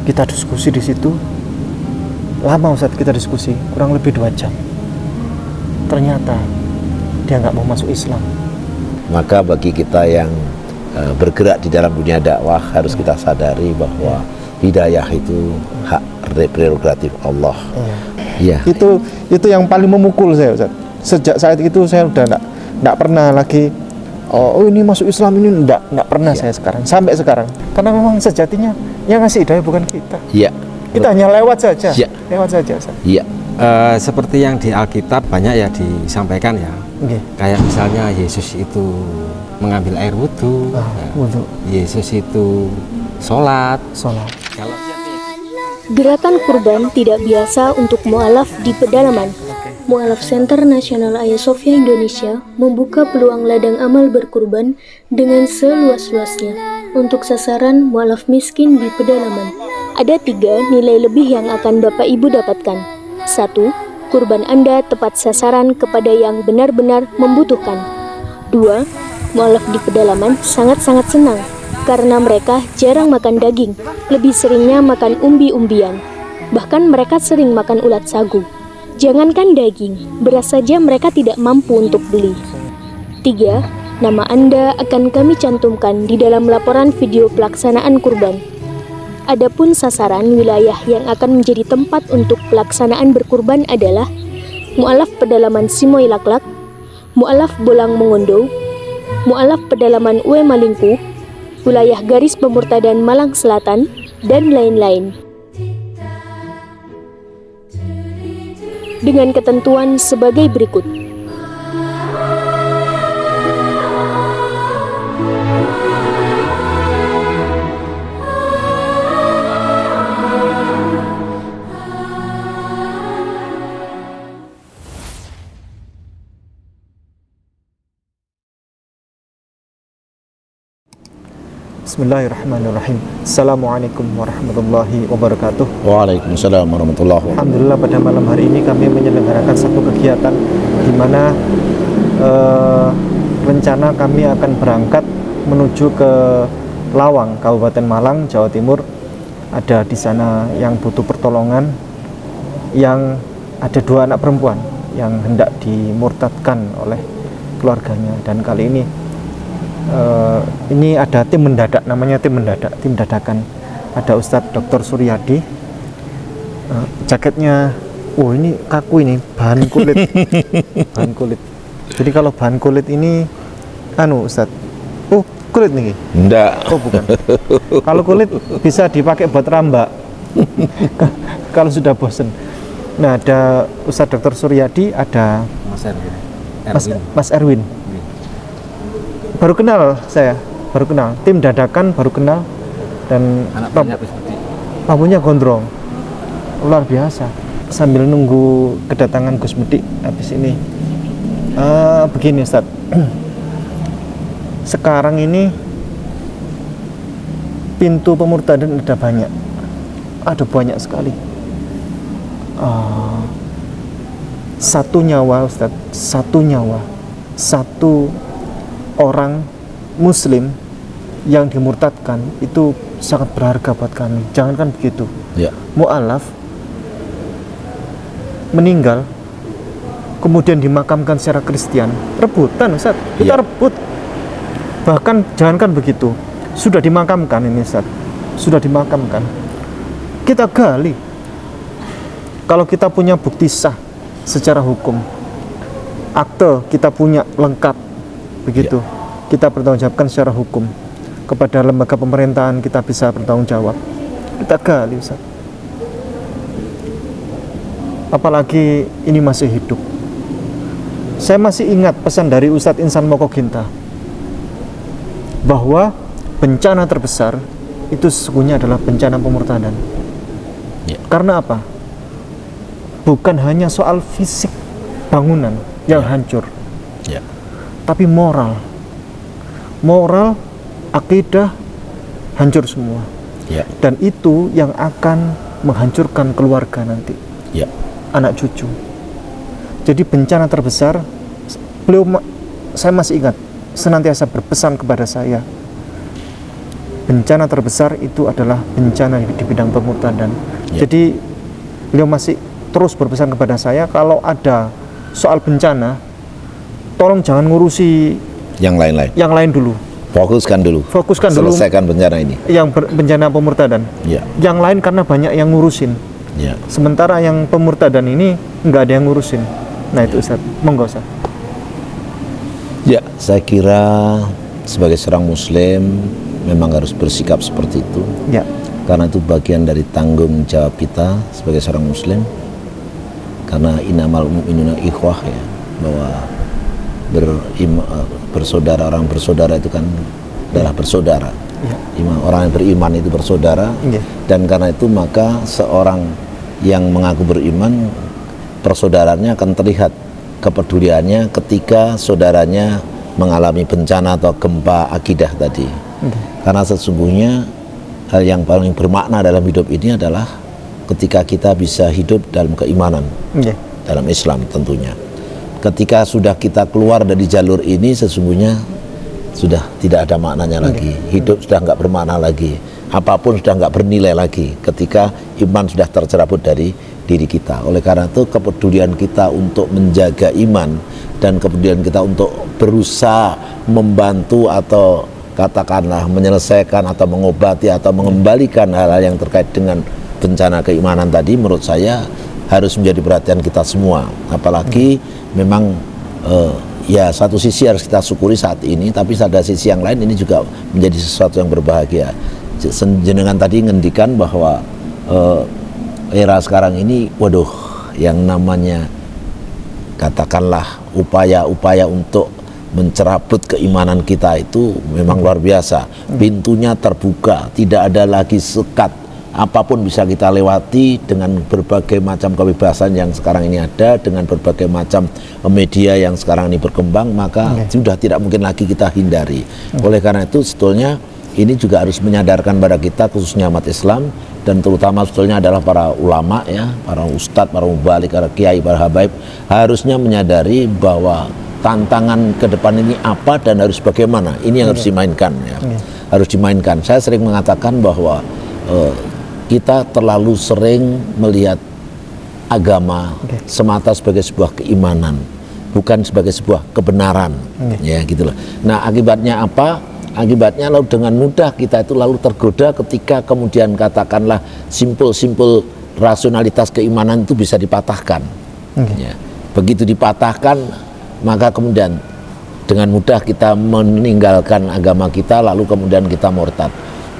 Kita diskusi di situ. Lama Ustadz kita diskusi, kurang lebih 2 jam. Ternyata dia nggak mau masuk Islam. Maka bagi kita yang bergerak di dalam dunia dakwah harus kita sadari bahwa hidayah itu hak prerogatif Allah. Iya. Itu yang paling memukul saya Ustadz. Sejak saat itu saya udah nggak pernah lagi ini masuk Islam, ini nggak pernah saya sekarang, sampai sekarang. Karena memang sejatinya yang ngasih hidayah bukan kita. Iya. Kita hanya lewat saja. Ya. Lewat saja. Iya. Seperti yang di Alkitab banyak ya disampaikan ya. Okay. Kayak misalnya Yesus itu mengambil air wudhu, wudhu. Yesus itu sholat. Kalau Gerakan kurban tidak biasa untuk mu'alaf di pedalaman. Mu'alaf Center Nasional Hagia Sophia Indonesia membuka peluang ladang amal berkurban dengan seluas-luasnya untuk sasaran mu'alaf miskin di pedalaman. Ada 3 nilai lebih yang akan Bapak Ibu dapatkan. 1. Kurban Anda tepat sasaran kepada yang benar-benar membutuhkan. 2. Mu'alaf di pedalaman sangat-sangat senang karena mereka jarang makan daging, lebih seringnya makan umbi-umbian. Bahkan mereka sering makan ulat sagu. Jangankan daging, beras saja mereka tidak mampu untuk beli. 3. Nama Anda akan kami cantumkan di dalam laporan video pelaksanaan kurban. Adapun sasaran wilayah yang akan menjadi tempat untuk pelaksanaan berkurban adalah Mu'alaf Pedalaman Simoy Laklak, Mu'alaf Bolang Mongondo, Mu'alaf Pedalaman Ue Malingku, wilayah garis pemurtadan Malang Selatan, dan lain-lain. Dengan ketentuan sebagai berikut. Bismillahirrahmanirrahim. Assalamualaikum warahmatullahi wabarakatuh. Waalaikumsalam warahmatullahi wabarakatuh. Alhamdulillah pada malam hari ini kami menyelenggarakan satu kegiatan di mana rencana kami akan berangkat menuju ke Lawang, Kabupaten Malang, Jawa Timur. Ada di sana yang butuh pertolongan, yang ada 2 anak perempuan yang hendak dimurtadkan oleh keluarganya. Dan kali ini ada tim mendadak, namanya tim dadakan. Ada Ustadz Dr. Suryadi, jaketnya, ini kaku, ini bahan kulit. Bahan kulit. Jadi kalau bahan kulit ini, Ustadz, kulit nih? Enggak. Bukan. Kalau kulit bisa dipakai buat rambak. Kalau sudah bosen. Nah, ada Ustadz Dr. Suryadi, ada Mas Erwin. Baru kenal tim dadakan baru kenal, dan rambutnya gondrong, luar biasa. Sambil nunggu kedatangan Gus Medik habis ini, begini Ustadz, sekarang ini pintu pemurtadan ada banyak sekali. Satu nyawa Ustadz, satu orang muslim yang dimurtadkan itu sangat berharga buat kami. Jangankan begitu, mu'alaf meninggal kemudian dimakamkan secara Kristen, rebutan Ustaz, kita rebut. Bahkan jangankan begitu, sudah dimakamkan ini Ustaz, sudah dimakamkan, kita gali. Kalau kita punya bukti sah secara hukum, akte kita punya lengkap, begitu, kita bertanggungjawabkan secara hukum kepada lembaga pemerintahan, kita bisa bertanggung jawab, kita gali Ustaz. Apalagi ini masih hidup. Saya masih ingat pesan dari Ustadz Insan Mokoginta bahwa bencana terbesar itu sesungguhnya adalah bencana pemurtadan. Karena apa? Bukan hanya soal fisik bangunan yang hancur, tapi moral, akidah hancur semua. Dan itu yang akan menghancurkan keluarga nanti, anak cucu. Jadi bencana terbesar, saya masih ingat, senantiasa berpesan kepada saya, bencana terbesar itu adalah bencana di bidang pemurtadan. Ya. Jadi beliau masih terus berpesan kepada saya, kalau ada soal bencana, tolong jangan ngurusi Yang lain-lain. yang lain dulu. Fokuskan dulu. Selesaikan bencana ini. Yang bencana pemurtadan. Ya. Yang lain karena banyak yang ngurusin. Ya. Sementara yang pemurtadan ini nggak ada yang ngurusin. Nah itu Ustaz, monggo Ustaz. Ya, saya kira sebagai seorang muslim memang harus bersikap seperti itu. Ya. Karena itu bagian dari tanggung jawab kita sebagai seorang muslim. Karena innamal mu'minuna ikhwah, ya, bahwa bersaudara, orang bersaudara itu kan adalah bersaudara. Ya. Orang yang beriman itu bersaudara. Ya. Dan karena itu maka seorang yang mengaku beriman, persaudaraannya akan terlihat kepeduliannya ketika saudaranya mengalami bencana atau gempa akidah tadi. Karena sesungguhnya hal yang paling bermakna dalam hidup ini adalah ketika kita bisa hidup dalam keimanan, dalam Islam tentunya. Ketika sudah kita keluar dari jalur ini, sesungguhnya sudah tidak ada maknanya lagi. Hidup sudah nggak bermakna lagi. Apapun sudah nggak bernilai lagi ketika iman sudah tercerabut dari diri kita. Oleh karena itu kepedulian kita untuk menjaga iman dan kepedulian kita untuk berusaha membantu atau katakanlah menyelesaikan atau mengobati atau mengembalikan hal-hal yang terkait dengan bencana keimanan tadi, menurut saya harus menjadi perhatian kita semua. Apalagi memang ya satu sisi harus kita syukuri saat ini, tapi pada sisi yang lain ini juga menjadi sesuatu yang berbahagia. Jenengan tadi ngendikan bahwa era sekarang ini, waduh, yang namanya katakanlah upaya-upaya untuk mencerabut keimanan kita itu memang luar biasa. Pintunya terbuka, tidak ada lagi sekat. Apapun bisa kita lewati dengan berbagai macam kebebasan yang sekarang ini ada, dengan berbagai macam media yang sekarang ini berkembang, maka sudah tidak mungkin lagi kita hindari. Oleh karena itu sebetulnya ini juga harus menyadarkan pada kita, khususnya umat Islam, dan terutama sebetulnya adalah para ulama, ya, para ustadz, para mubalik, para kiai, para habaib, harusnya menyadari bahwa tantangan ke depan ini apa dan harus bagaimana. Ini yang harus dimainkan, ya. Harus dimainkan. Saya sering mengatakan bahwa kita terlalu sering melihat agama semata sebagai sebuah keimanan, bukan sebagai sebuah kebenaran, ya gitu loh. Nah, akibatnya apa? Akibatnya lalu dengan mudah kita itu lalu tergoda ketika kemudian katakanlah simpul-simpul rasionalitas keimanan itu bisa dipatahkan. Ya. Begitu dipatahkan, maka kemudian dengan mudah kita meninggalkan agama kita, lalu kemudian kita murtad.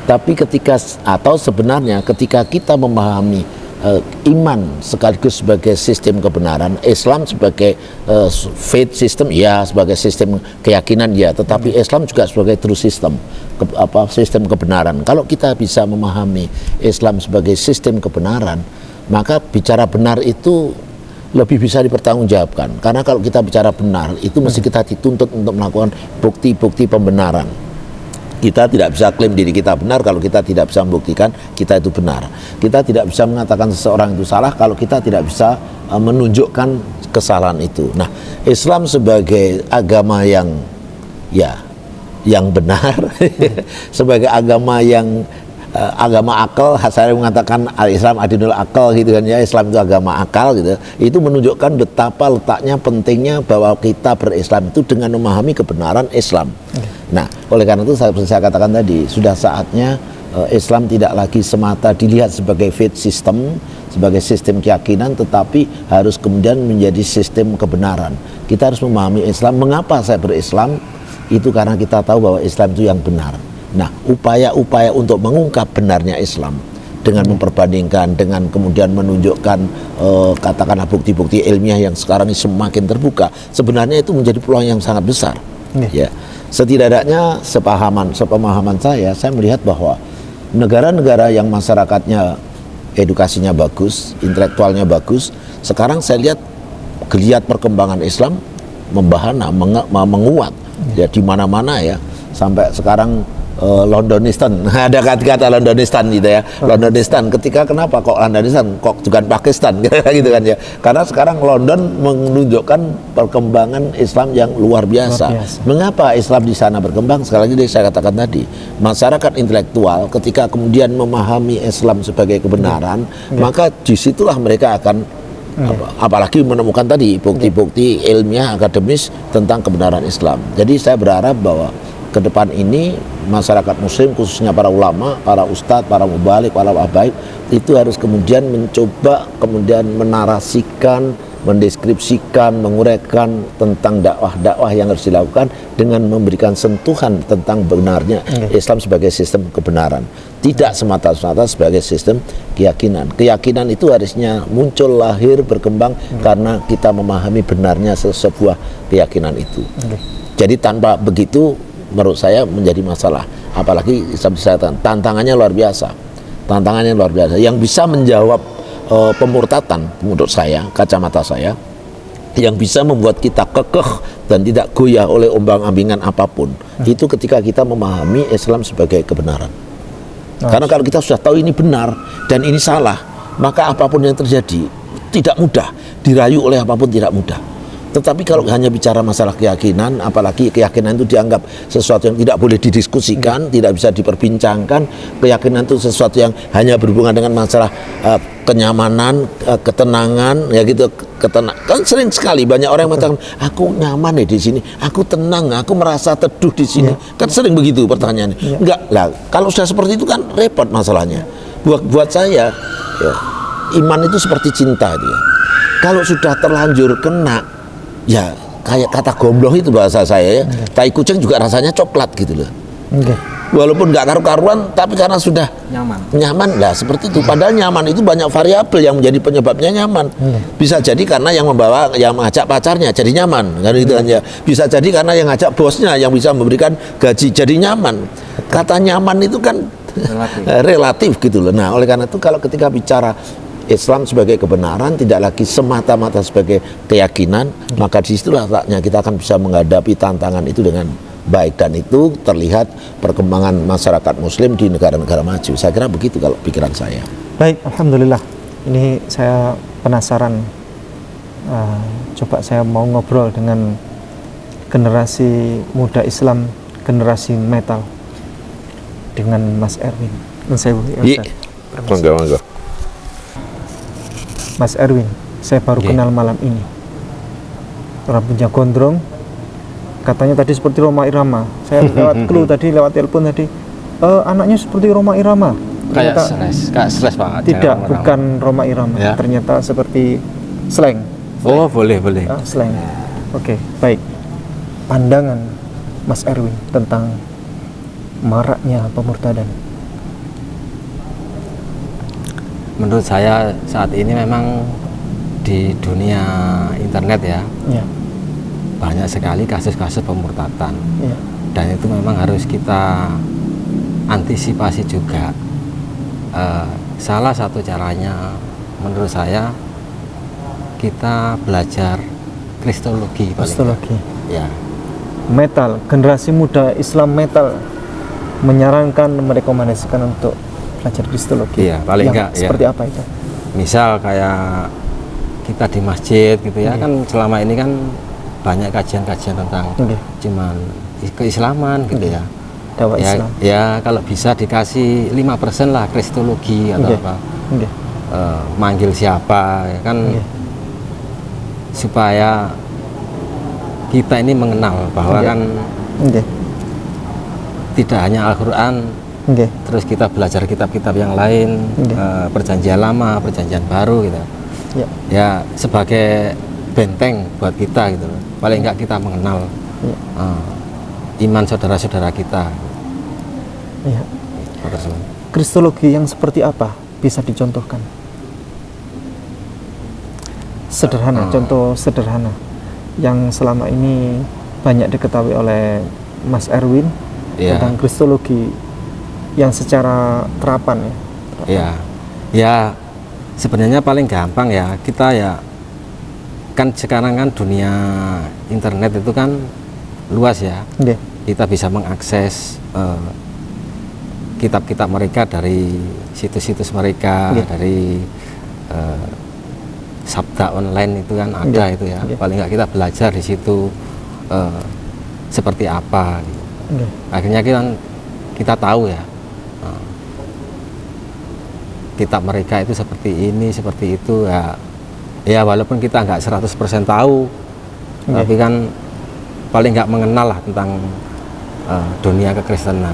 Tapi ketika, atau sebenarnya ketika kita memahami iman sekaligus sebagai sistem kebenaran, Islam sebagai faith system, ya, sebagai sistem keyakinan, ya, tetapi Islam juga sebagai true system, sistem kebenaran. Kalau kita bisa memahami Islam sebagai sistem kebenaran, maka bicara benar itu lebih bisa dipertanggungjawabkan. Karena kalau kita bicara benar, itu mesti kita dituntut untuk melakukan bukti-bukti pembenaran. Kita tidak bisa klaim diri kita benar kalau kita tidak bisa membuktikan kita itu benar. Kita tidak bisa mengatakan seseorang itu salah kalau kita tidak bisa menunjukkan kesalahan itu. Nah, Islam sebagai agama yang, ya, yang benar, sebagai agama yang agama akal, saya mengatakan Islam adinul akal, gitu kan, ya, Islam itu agama akal, gitu. Itu menunjukkan betapa letaknya pentingnya bahwa kita berislam itu dengan memahami kebenaran Islam. Nah, oleh karena itu saya katakan tadi, sudah saatnya Islam tidak lagi semata dilihat sebagai faith system, sebagai sistem keyakinan, tetapi harus kemudian menjadi sistem kebenaran. Kita harus memahami Islam. Mengapa saya berislam? Itu karena kita tahu bahwa Islam itu yang benar. Nah, upaya-upaya untuk mengungkap benarnya Islam dengan memperbandingkan, dengan kemudian menunjukkan katakanlah bukti-bukti ilmiah yang sekarang ini semakin terbuka, sebenarnya itu menjadi peluang yang sangat besar. Ya, setidaknya sepemahaman saya melihat bahwa negara-negara yang masyarakatnya edukasinya bagus, intelektualnya bagus, sekarang saya lihat geliat perkembangan Islam membahana, menguat, ya, di mana-mana, ya. Sampai sekarang Londonistan. Ada kata-kata Londonistan gitu ya. Londonistan. Ketika kenapa kok Londonistan? Kok bukan Pakistan? Gitu kan ya. Karena sekarang London menunjukkan perkembangan Islam yang luar biasa. Mengapa Islam di sana berkembang? Sekali lagi saya katakan tadi, masyarakat intelektual ketika kemudian memahami Islam sebagai kebenaran, maka disitulah mereka akan apalagi menemukan tadi bukti-bukti ilmiah akademis tentang kebenaran Islam. Jadi saya berharap bahwa ke depan ini masyarakat muslim khususnya para ulama, para ustadz, para mubalik, para habaib itu harus kemudian mencoba kemudian menarasikan, mendeskripsikan, menguraikan tentang dakwah-dakwah yang harus dilakukan dengan memberikan sentuhan tentang benarnya Islam sebagai sistem kebenaran, tidak semata-mata sebagai sistem keyakinan. Keyakinan itu harusnya muncul, lahir, berkembang karena kita memahami benarnya sebuah keyakinan itu. Jadi tanpa begitu menurut saya menjadi masalah. Apalagi tantangannya luar biasa. Tantangannya luar biasa. Yang bisa menjawab pemurtatan menurut saya, kacamata saya, yang bisa membuat kita kekeh dan tidak goyah oleh ombang-ambingan apapun, itu ketika kita memahami Islam sebagai kebenaran. Karena kalau kita sudah tahu ini benar dan ini salah, maka apapun yang terjadi tidak mudah, dirayu oleh apapun tidak mudah. Tetapi kalau hanya bicara masalah keyakinan, apalagi keyakinan itu dianggap sesuatu yang tidak boleh didiskusikan, tidak bisa diperbincangkan, keyakinan itu sesuatu yang hanya berhubungan dengan masalah kenyamanan, ketenangan, ya gitu, kan sering sekali banyak orang yang mengatakan, aku nyaman di sini, aku tenang, aku merasa teduh di sini, kan sering begitu pertanyaannya. Enggak lah, kalau sudah seperti itu kan repot masalahnya. Buat saya, ya, iman itu seperti cinta dia. Kalau sudah terlanjur kena, ya kayak kata gombloh itu bahasa saya ya, tai kucing juga rasanya coklat gitu loh. Walaupun nggak karu-karuan, tapi karena sudah nyaman lah seperti itu. Padahal nyaman itu banyak variabel yang menjadi penyebabnya nyaman. Bisa jadi karena yang mengajak pacarnya jadi nyaman, kan gitu kan ya. Bisa jadi karena yang ngajak bosnya yang bisa memberikan gaji jadi nyaman. Kata nyaman itu kan relatif gitu loh. Nah, oleh karena itu kalau ketika bicara Islam sebagai kebenaran, tidak lagi semata-mata sebagai keyakinan, maka disitulah saatnya kita akan bisa menghadapi tantangan itu dengan baik, dan itu terlihat perkembangan masyarakat muslim di negara-negara maju. Saya kira begitu kalau pikiran saya. Baik, alhamdulillah. Ini saya penasaran. Coba saya mau ngobrol dengan generasi muda Islam, generasi metal, dengan Mas Erwin. Monggo. Mas Erwin, saya baru kenal malam ini. Rambutnya gondrong, katanya tadi seperti Rhoma Irama. Saya lewat clue tadi, lewat telepon tadi, anaknya seperti Rhoma Irama. Kayak stres Pak. Tidak, bukan Rhoma Irama. Ya? Ternyata seperti slang. Oh, boleh. Slang. Oke, baik. Pandangan Mas Erwin tentang maraknya pemurtadan. Menurut saya saat ini memang di dunia internet ya, banyak sekali kasus-kasus pemurtadan, dan itu memang harus kita antisipasi juga. Salah satu caranya menurut saya kita belajar kristologi. Ya. Metal, generasi muda Islam metal menyarankan, merekomendasikan untuk belajar kristologi. Iya, paling enggak seperti apa itu? Misal kayak kita di masjid gitu ya, kan selama ini kan banyak kajian-kajian tentang cuman keislaman gitu ya. Dakwah Islam. Ya kalau bisa dikasih 5% lah kristologi atau apa. Manggil siapa ya kan, supaya kita ini mengenal bahwa kan tidak hanya Al-Quran. Terus kita belajar kitab-kitab yang lain, perjanjian lama, perjanjian baru gitu. Ya sebagai benteng buat kita gitu. Paling enggak kita mengenal iman saudara-saudara kita. Kristologi yang seperti apa bisa dicontohkan? Sederhana, contoh sederhana yang selama ini banyak diketahui oleh Mas Erwin tentang kristologi yang secara terapan ya sebenarnya paling gampang ya, kita ya kan sekarang kan dunia internet itu kan luas ya. Kita bisa mengakses kitab-kitab mereka, dari situs-situs mereka, dari sabda online itu kan ada itu ya. Paling nggak kita belajar di situ seperti apa. Gitu. Akhirnya kita tahu ya, kitab mereka itu seperti ini, seperti itu ya. Ya walaupun kita nggak 100% tahu, tapi kan paling nggak mengenal lah tentang dunia kekristenan.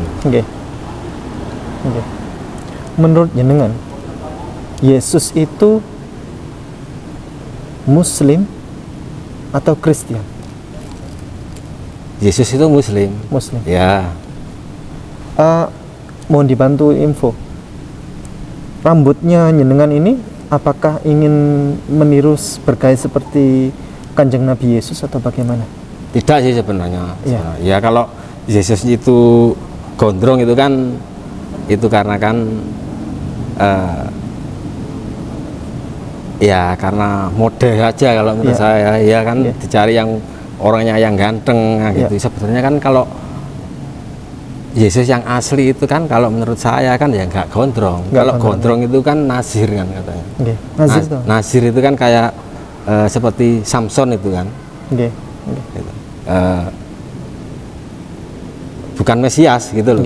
Menurut jenengan, Yesus itu Muslim atau Kristen? Yesus itu Muslim. Muslim. Ya. Mohon dibantu info. Rambutnya jenengan ini apakah ingin meniru bergaya seperti Kanjeng Nabi Yesus atau bagaimana? Tidak sih sebenarnya. Ya. Ya kalau Yesus itu gondrong itu kan itu karena kan ya karena mode aja kalau menurut saya ya kan dicari yang orangnya yang ganteng gitu. Sebetulnya kan kalau Yesus yang asli itu kan kalau menurut saya kan ya nggak gondrong. Kalau gondrong itu kan Nazir kan katanya. Nazir itu kan kayak seperti Samson itu kan. Gitu. Bukan Mesias gitu loh.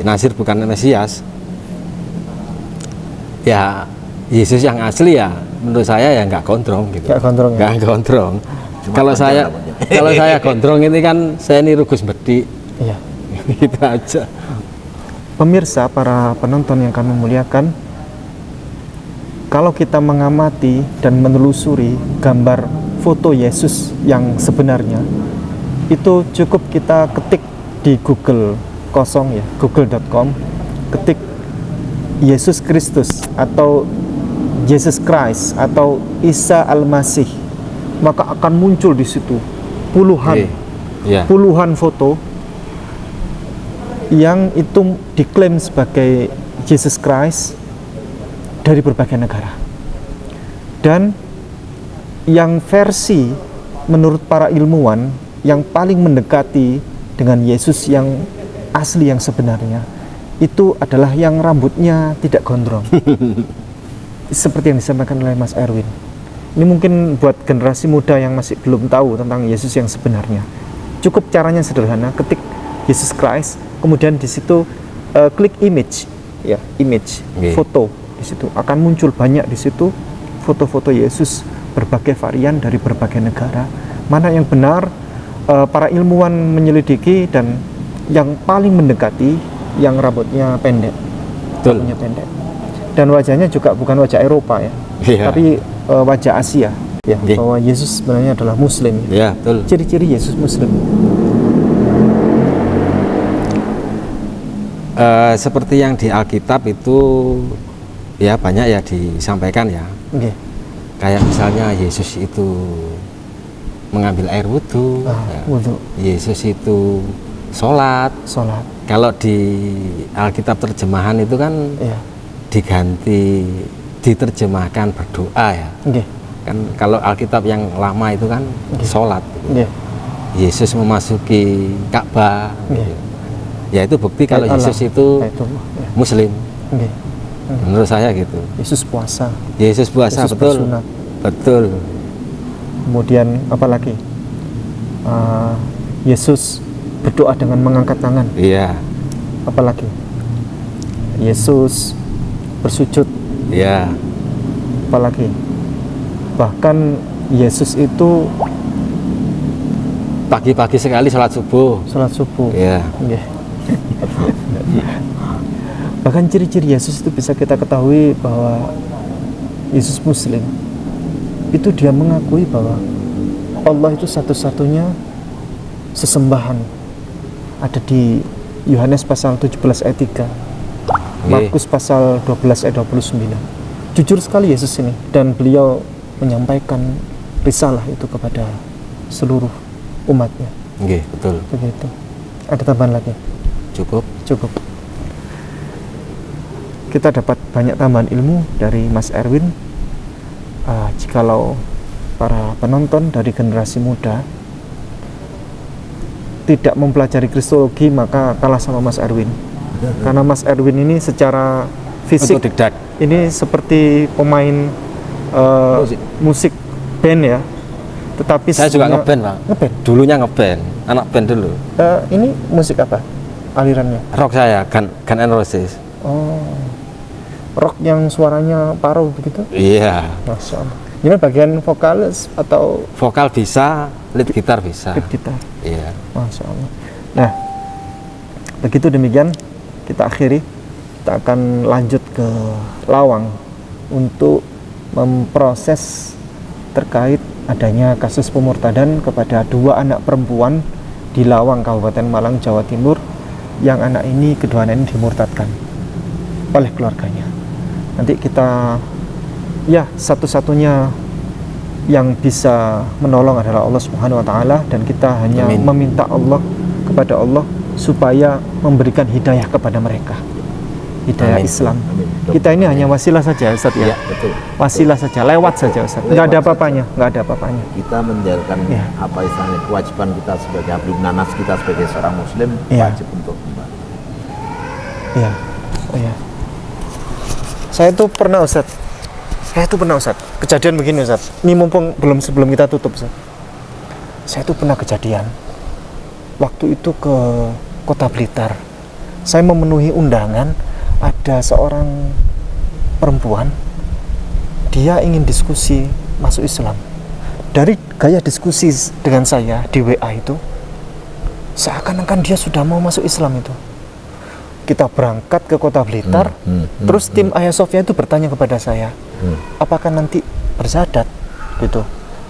Nazir bukan Mesias. Ya Yesus yang asli ya menurut saya ya nggak gondrong gitu. Nggak gondrong. Kalau saya gondrong ini kan saya niru Gus Bedi. Iya. Gitu aja. Pemirsa, para penonton yang kami muliakan, kalau kita mengamati dan menelusuri gambar foto Yesus yang sebenarnya, itu cukup kita ketik di Google kosong ya, google.com, ketik Yesus Kristus atau Jesus Christ atau Isa Al-Masih, maka akan muncul di situ puluhan foto yang itu diklaim sebagai Jesus Christ dari berbagai negara. Dan yang versi menurut para ilmuwan yang paling mendekati dengan Yesus yang asli yang sebenarnya itu adalah yang rambutnya tidak gondrong. Seperti yang disampaikan oleh Mas Erwin. Ini mungkin buat generasi muda yang masih belum tahu tentang Yesus yang sebenarnya. Cukup caranya sederhana, ketik Yesus Christ, kemudian di situ klik image, ya, foto. Di situ akan muncul banyak di situ foto-foto Yesus berbagai varian dari berbagai negara. Mana yang benar, para ilmuwan menyelidiki, dan yang paling mendekati yang rambutnya pendek. Rambutnya pendek. Dan wajahnya juga bukan wajah Eropa ya, tapi wajah Asia. Ya, bahwa Yesus sebenarnya adalah Muslim. Ya, betul. Ciri-ciri Yesus Muslim. Seperti yang di Alkitab itu ya banyak ya disampaikan ya. Kayak misalnya Yesus itu mengambil air wudhu, Yesus itu sholat. Kalau di Alkitab terjemahan itu kan diterjemahkan berdoa ya. Kan kalau Alkitab yang lama itu kan sholat. Yesus memasuki Ka'bah. Ya itu bukti kalau Yesus itu Muslim. Menurut saya gitu. Yesus puasa. Yesus betul. Bersunat. Betul. Kemudian apa lagi? Yesus berdoa dengan mengangkat tangan. Iya. Apa lagi? Yesus bersujud. Iya. Apa lagi? Bahkan Yesus itu pagi-pagi sekali sholat subuh. Iya. Bahkan ciri-ciri Yesus itu bisa kita ketahui bahwa Yesus Muslim itu dia mengakui bahwa Allah itu satu-satunya sesembahan. Ada di Yohanes pasal 17 ayat 3, Markus pasal 12 ayat 29. Jujur sekali Yesus ini, dan beliau menyampaikan risalah itu kepada seluruh umatnya. Betul. Begitu. Ada tambahan lagi? Cukup. Kita dapat banyak tambahan ilmu dari Mas Erwin. Jikalau para penonton dari generasi muda tidak mempelajari Kristologi, maka kalah sama Mas Erwin. Karena Mas Erwin ini secara fisik Otodidak. ini seperti pemain musik band ya. Tetapi Saya juga sebenarnya- ngeband, Pak. Ngeband. Dulunya ngeband, anak band dulu. Ini musik apa? Alirannya? Rock saya, Guns N' Roses. Oh, rock yang suaranya paruh begitu? Iya. Masya Allah. Ini bagian vokalis atau Vokal bisa, lead gitar bisa. lead gitar? Iya. Masya Allah. Nah, begitu demikian kita akhiri. Kita akan lanjut ke Lawang untuk memproses terkait adanya kasus pemurtadan kepada 2 anak perempuan di Lawang, Kabupaten Malang, Jawa Timur, yang kedua anak ini dimurtadkan oleh keluarganya. Nanti kita, ya, satu-satunya yang bisa menolong adalah Allah Subhanahu wa Ta'ala, dan kita hanya Amin. meminta Allah kepada Allah supaya memberikan hidayah kepada mereka, hidayah Amin. Islam. Amin. Kita ini hanya wasilah saja, Ustaz, ya. Ya, betul. Wasilah saja, lewat saja, Ustaz. Nggak ada Lewat apa-apanya, nggak ada apa-apanya. Kita menjalankan Ya. apa istilahnya kewajiban kita sebagai abdi nanas, kita sebagai seorang muslim Ya. wajib untuk kembali. Iya, oh ya. Saya tuh pernah, Ustaz. Kejadian begini, Ustaz. Ini mumpung sebelum kita tutup, Ustaz. Saya tuh pernah kejadian. Waktu itu ke Kota Blitar. Saya memenuhi undangan, ada seorang perempuan. Dia ingin diskusi masuk Islam. Dari gaya diskusi dengan saya di WA itu, seakan-akan dia sudah mau masuk Islam itu. Kita berangkat ke Kota Blitar, terus tim Hagia Sophia itu bertanya kepada saya, apakah nanti bersyahadat gitu.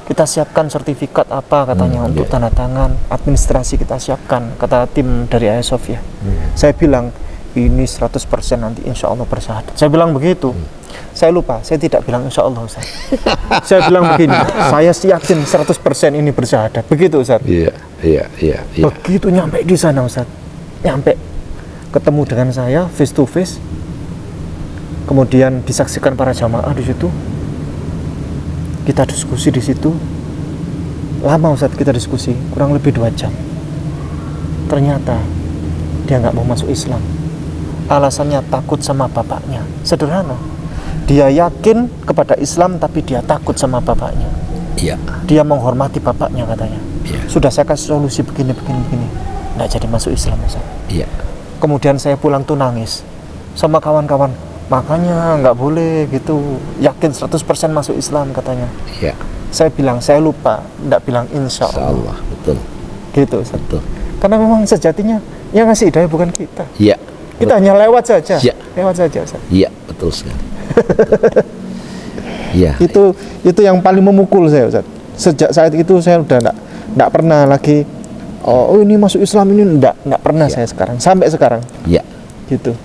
Kita siapkan sertifikat apa katanya untuk tanda tangan, administrasi kita siapkan, kata tim dari Hagia Sophia. Saya bilang, ini 100% nanti insya Allah bersyahadat. Saya bilang begitu. Saya lupa, saya tidak bilang insya Allah, Ustaz. Saya bilang begini, saya yakin 100% ini bersyahadat. Begitu, Ustaz. Iya. Begitu nyampe di sana, Ustaz, nyampe ketemu dengan saya face to face, kemudian disaksikan para jamaah di situ, kita diskusi di situ, lama, Ustaz, kita diskusi kurang lebih 2 jam. Ternyata dia nggak mau masuk Islam, alasannya takut sama bapaknya. Sederhana, dia yakin kepada Islam tapi dia takut sama bapaknya. Iya. Dia menghormati bapaknya katanya. Iya. Sudah saya kasih solusi begini, nggak jadi masuk Islam, Ustaz. Iya. Kemudian saya pulang tuh nangis sama kawan-kawan, makanya nggak boleh gitu, yakin 100% masuk Islam katanya. Iya. Saya bilang, saya lupa, nggak bilang insya Allah. Insyaallah, betul. Gitu, Ustaz. Betul. Karena memang sejatinya yang ngasih hidayah bukan kita. Iya. Kita hanya lewat saja. Iya. Lewat saja, Ustaz. Iya, betul sekali. Iya. Itu yang paling memukul saya, Ustaz. Sejak saat itu saya udah nggak pernah lagi oh ini masuk Islam, ini nggak pernah saya sekarang, sampai sekarang Iya. gitu.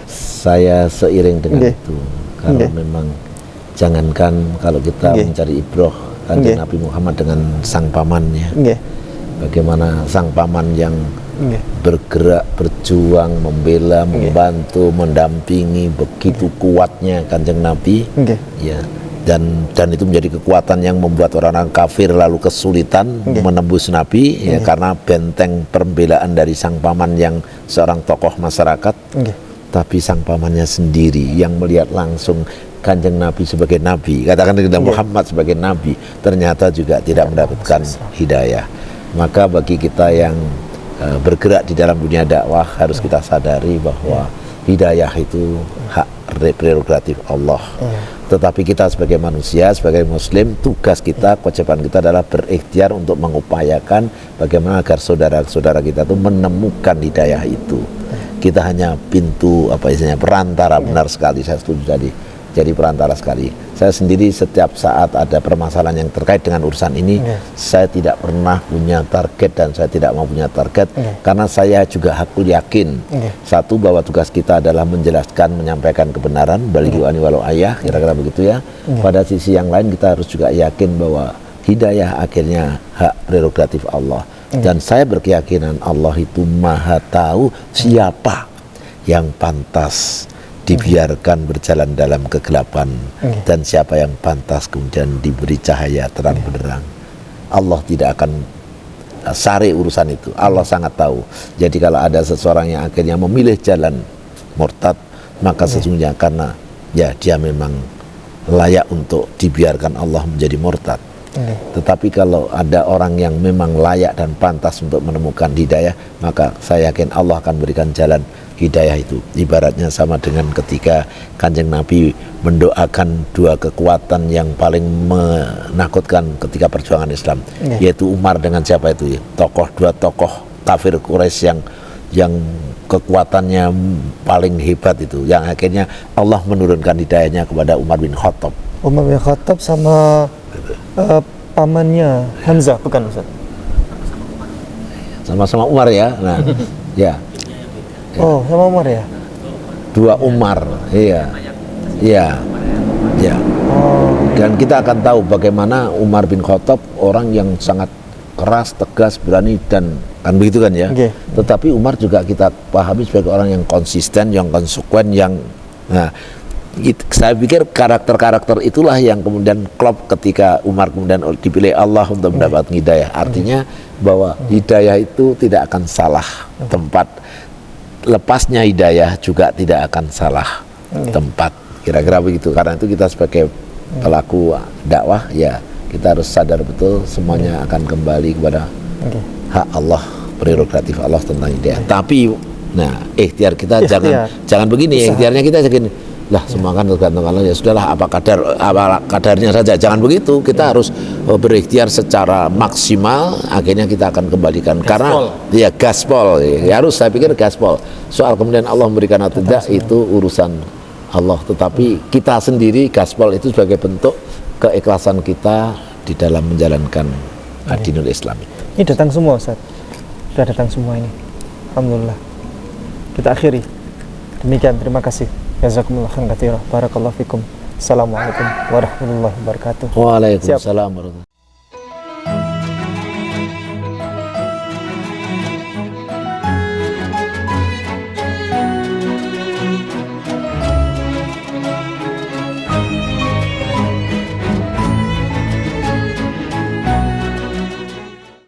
Saya seiring dengan Nggih. itu, karena Nggih. memang jangankan kalau kita Nggih. mencari ibroh Kanjeng Nggih. Nabi Muhammad dengan sang pamannya, Nggih. bagaimana sang paman yang Nggih. bergerak, berjuang, membela, membantu, mendampingi, begitu kuatnya Kanjeng Nabi, Nggih. ya, dan itu menjadi kekuatan yang membuat orang-orang kafir lalu kesulitan menembus Nabi, ya, karena benteng pembelaan dari sang paman yang seorang tokoh masyarakat. Nggih. Tapi sang pamannya sendiri yang melihat langsung Kanjeng Nabi sebagai Nabi, katakan kita Muhammad sebagai Nabi, ternyata juga tidak mendapatkan hidayah. Maka bagi kita yang bergerak di dalam dunia dakwah, harus kita sadari bahwa hidayah itu hak prerogatif Allah. Tetapi kita sebagai manusia, sebagai muslim, tugas kita, kewajiban kita adalah berikhtiar untuk mengupayakan bagaimana agar saudara-saudara kita itu menemukan hidayah itu. Kita hanya pintu, apa istilahnya, perantara. Benar sekali, saya setuju tadi, jadi perantara sekali. Saya sendiri setiap saat ada permasalahan yang terkait dengan urusan ini, saya tidak pernah punya target dan saya tidak mau punya target, karena saya juga hakul yakin, satu, bahwa tugas kita adalah menjelaskan, menyampaikan kebenaran, balighu anni walau ayah, kira-kira begitu ya. Pada sisi yang lain kita harus juga yakin bahwa hidayah akhirnya hak prerogatif Allah. Dan saya berkeyakinan Allah itu maha tahu siapa yang pantas dibiarkan berjalan dalam kegelapan dan siapa yang pantas kemudian diberi cahaya terang benderang. Allah tidak akan sari urusan itu. Allah sangat tahu. Jadi kalau ada seseorang yang akhirnya memilih jalan murtad, maka sesungguhnya karena ya dia memang layak untuk dibiarkan Allah menjadi murtad. Tetapi kalau ada orang yang memang layak dan pantas untuk menemukan hidayah, maka saya yakin Allah akan berikan jalan hidayah itu. Ibaratnya sama dengan ketika Kanjeng Nabi mendoakan dua kekuatan yang paling menakutkan ketika perjuangan Islam, yaitu Umar dengan siapa itu ya? Dua tokoh kafir Quraisy yang kekuatannya paling hebat itu, yang akhirnya Allah menurunkan hidayahnya kepada Umar bin Khattab. Umar bin Khattab sama pamannya Hamzah, bukan Ustaz? Sama-sama Umar ya. Nah, ya. Oh, sama Umar ya? Dua Umar, iya. Iya. Ya. Dan kita akan tahu bagaimana Umar bin Khattab orang yang sangat keras, tegas, berani, dan kan begitu kan ya. Tetapi Umar juga kita pahami sebagai orang yang konsisten, yang konsekuen, yang saya pikir karakter-karakter itulah yang kemudian klop ketika Umar kemudian dipilih Allah untuk mendapat hidayah. Artinya bahwa hidayah itu tidak akan salah tempat, lepasnya hidayah juga tidak akan salah tempat. Kira-kira begitu. Karena itu kita sebagai pelaku dakwah ya kita harus sadar betul semuanya akan kembali kepada hak Allah, prerogatif Allah tentang hidayah. Tapi ikhtiar kita jangan begini, ikhtiarnya kita segini. Lah semua kan tergantung Allah, ya sudahlah apa kadarnya saja. Jangan begitu, kita harus berikhtiar secara maksimal, akhirnya kita akan kembalikan karena ya gaspol ya, harus saya pikir gaspol. Soal kemudian Allah memberikan atau tidak itu urusan Allah, tetapi kita sendiri gaspol itu sebagai bentuk keikhlasan kita di dalam menjalankan dinul Islam. Ini datang semua Ustaz, sudah datang semua ini, alhamdulillah. Kita akhiri demikian, terima kasih. Jazakumullah khairan katsira. Barakallahu fikum. Assalamualaikum warahmatullahi wabarakatuh. Waalaikumsalam warahmatullahi wabarakatuh.